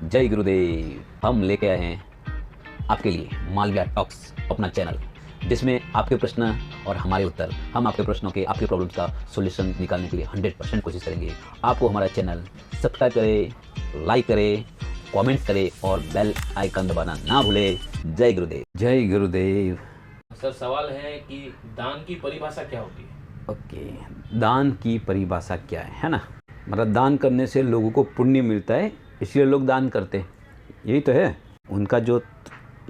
जय गुरुदेव। हम लेके आए हैं आपके लिए मालविया टॉक्स, अपना चैनल जिसमें आपके प्रश्न और हमारे उत्तर, हम आपके प्रश्नों के, आपके प्रॉब्लम्स का सॉल्यूशन निकालने के लिए 100% कोशिश करेंगे। आपको हमारा चैनल सब्सक्राइब करें, लाइक करें, कमेंट्स करें और बेल आइकन दबाना ना भूलें। जय गुरुदेव। जय गुरुदेव। सर, सवाल है कि दान की परिभाषा क्या होती है? ओके, दान की परिभाषा क्या है ना? मतलब दान करने से लोगों को पुण्य मिलता है, इसलिए लोग दान करते हैं, यही तो है उनका जो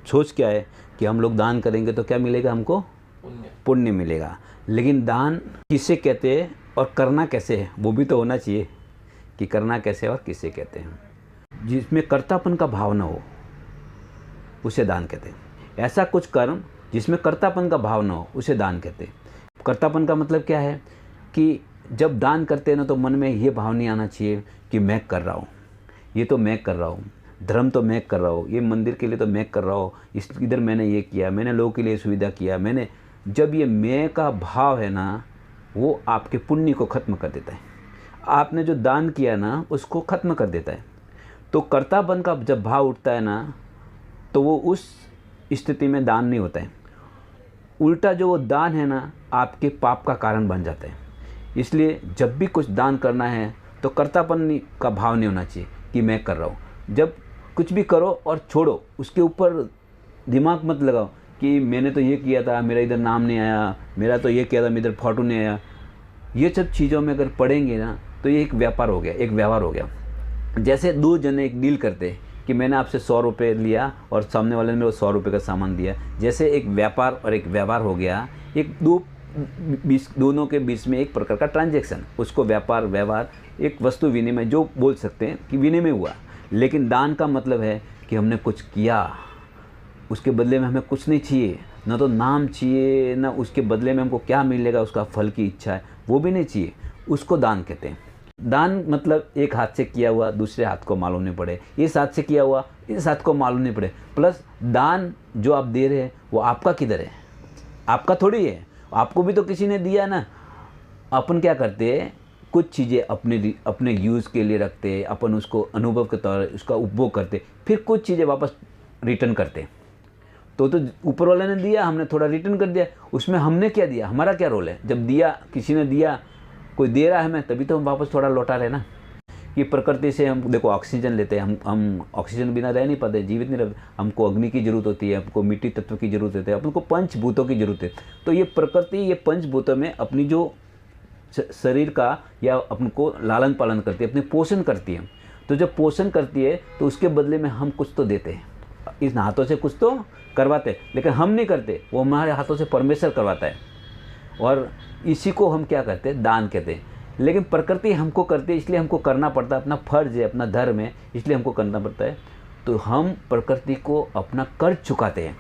सोच। क्या है कि हम लोग दान करेंगे तो क्या मिलेगा हमको? पुण्य मिलेगा। लेकिन दान किसे कहते हैं और करना कैसे है, वो भी तो होना चाहिए कि करना कैसे और किसे कहते हैं। जिसमें कर्तापन का भाव न हो उसे दान कहते हैं। ऐसा कुछ कर्म जिसमें कर्तापन का भाव न हो उसे दान कहते हैं। कर्तापन का मतलब क्या है कि जब दान करते हैं ना तो मन में ये भाव नहीं आना चाहिए कि मैं कर रहा हूँ, ये तो मैं कर रहा हूँ, धर्म तो मैं कर रहा हूँ, ये मंदिर के लिए तो मैं कर रहा हूँ, इस इधर मैंने ये किया, मैंने लोगों के लिए सुविधा किया, मैंने। जब ये मैं का भाव है ना, वो आपके पुण्य को ख़त्म कर देता है। आपने जो दान किया ना उसको ख़त्म कर देता है। तो कर्तापन का जब भाव उठता है ना तो वो उस स्थिति में दान नहीं होता है। उल्टा जो वो दान है ना आपके पाप का कारण बन जाता है। इसलिए जब भी कुछ दान करना है तो कर्तापन का भाव नहीं होना चाहिए कि मैं कर रहा हूँ। जब कुछ भी करो और छोड़ो, उसके ऊपर दिमाग मत लगाओ कि मैंने तो ये किया था, मेरा इधर नाम नहीं आया, मेरा तो ये किया था, मेरा इधर फोटो नहीं आया। ये सब चीज़ों में अगर पढ़ेंगे ना तो ये एक व्यापार हो गया, एक व्यवहार हो गया। जैसे दो जने एक डील करते हैं कि मैंने आपसे 100 रुपये लिया और सामने वाले ने 100 रुपये का सामान दिया। जैसे एक व्यापार और एक व्यवहार हो गया, एक दोनों के बीच में एक प्रकार का ट्रांजैक्शन, उसको व्यापार व्यवहार, एक वस्तु विनिमय जो बोल सकते हैं कि विनिमय हुआ। लेकिन दान का मतलब है कि हमने कुछ किया, उसके बदले में हमें कुछ नहीं चाहिए, ना तो नाम चाहिए, ना उसके बदले में हमको क्या मिलेगा उसका फल की इच्छा है, वो भी नहीं चाहिए। उसको दान कहते हैं। दान मतलब एक हाथ से किया हुआ दूसरे हाथ को मालूम नहीं पड़े, इस हाथ से किया हुआ इस हाथ को मालूम नहीं पड़े। प्लस दान जो आप दे रहे हैं वो आपका किधर है? आपका थोड़ी है, आपको भी तो किसी ने दिया ना। अपन क्या करते हैं, कुछ चीज़ें अपने यूज़ के लिए रखते हैं, अपन उसको अनुभव के तौर उसका उपभोग करते, फिर कुछ चीज़ें वापस रिटर्न करते। तो ऊपर वाले ने दिया, हमने थोड़ा रिटर्न कर दिया। उसमें हमने क्या दिया, हमारा क्या रोल है? जब दिया, किसी ने दिया, कोई दे रहा है हमें, तभी तो हम वापस थोड़ा लौटा रहे ना। कि प्रकृति से हम देखो ऑक्सीजन लेते हैं, हम ऑक्सीजन बिना रह नहीं पाते, जीवित नहीं रहते। हमको अग्नि की जरूरत होती है, हमको मिट्टी तत्व की जरूरत होती है, अपन को पंचभूतों की जरूरत है। तो ये प्रकृति ये पंचभूतों में अपनी जो शरीर का या अपन को लालन पालन करती है, अपने पोषण करती है। तो जब पोषण करती है तो उसके बदले में हम कुछ तो देते हैं, इस हाथों से कुछ तो करवाते हैं। लेकिन हम नहीं करते, वो हमारे हाथों से परमेश्वर करवाता है। और इसी को हम क्या कहते हैं, दान कहते हैं। लेकिन प्रकृति हमको करती है, इसलिए हमको करना पड़ता है, अपना फर्ज है, अपना धर्म है, इसलिए हमको करना पड़ता है। तो हम प्रकृति को अपना कर्ज चुकाते हैं।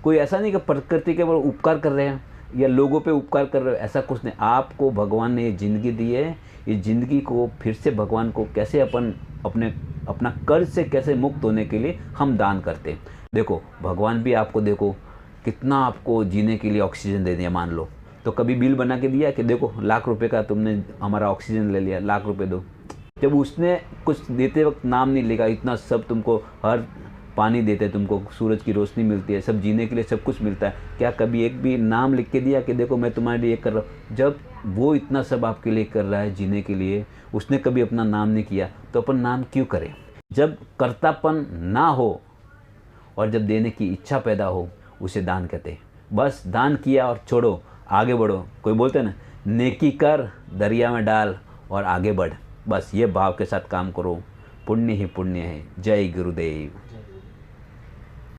कोई ऐसा नहीं कि प्रकृति के ऊपर उपकार कर रहे हैं या लोगों पे उपकार कर रहे हो, ऐसा कुछ नहीं। आपको भगवान ने ये ज़िंदगी दी है, इस ज़िंदगी को फिर से भगवान को कैसे अपना कर्ज से कैसे मुक्त होने के लिए हम दान करते हैं। देखो भगवान भी आपको देखो कितना आपको जीने के लिए ऑक्सीजन दे दिया। मान लो तो कभी बिल बना के दिया कि देखो ₹1,00,000 का तुमने हमारा ऑक्सीजन ले लिया, ₹1,00,000 दो। जब उसने कुछ देते वक्त नाम नहीं लिखा, इतना सब तुमको हर पानी देते, तुमको सूरज की रोशनी मिलती है, सब जीने के लिए सब कुछ मिलता है, क्या कभी एक भी नाम लिख के दिया कि देखो मैं तुम्हारे लिए कर रहा हूँ? जब वो इतना सब आपके लिए कर रहा है जीने के लिए, उसने कभी अपना नाम नहीं किया, तो अपन नाम क्यों करें? जब कर्तापन ना हो और जब देने की इच्छा पैदा हो, उसे दान कहते हैं। बस दान किया और छोड़ो, आगे बढ़ो। कोई बोलते हैं ना, नेकी कर दरिया में डाल और आगे बढ़। बस ये भाव के साथ काम करो, पुण्य ही पुण्य है। जय गुरुदेव।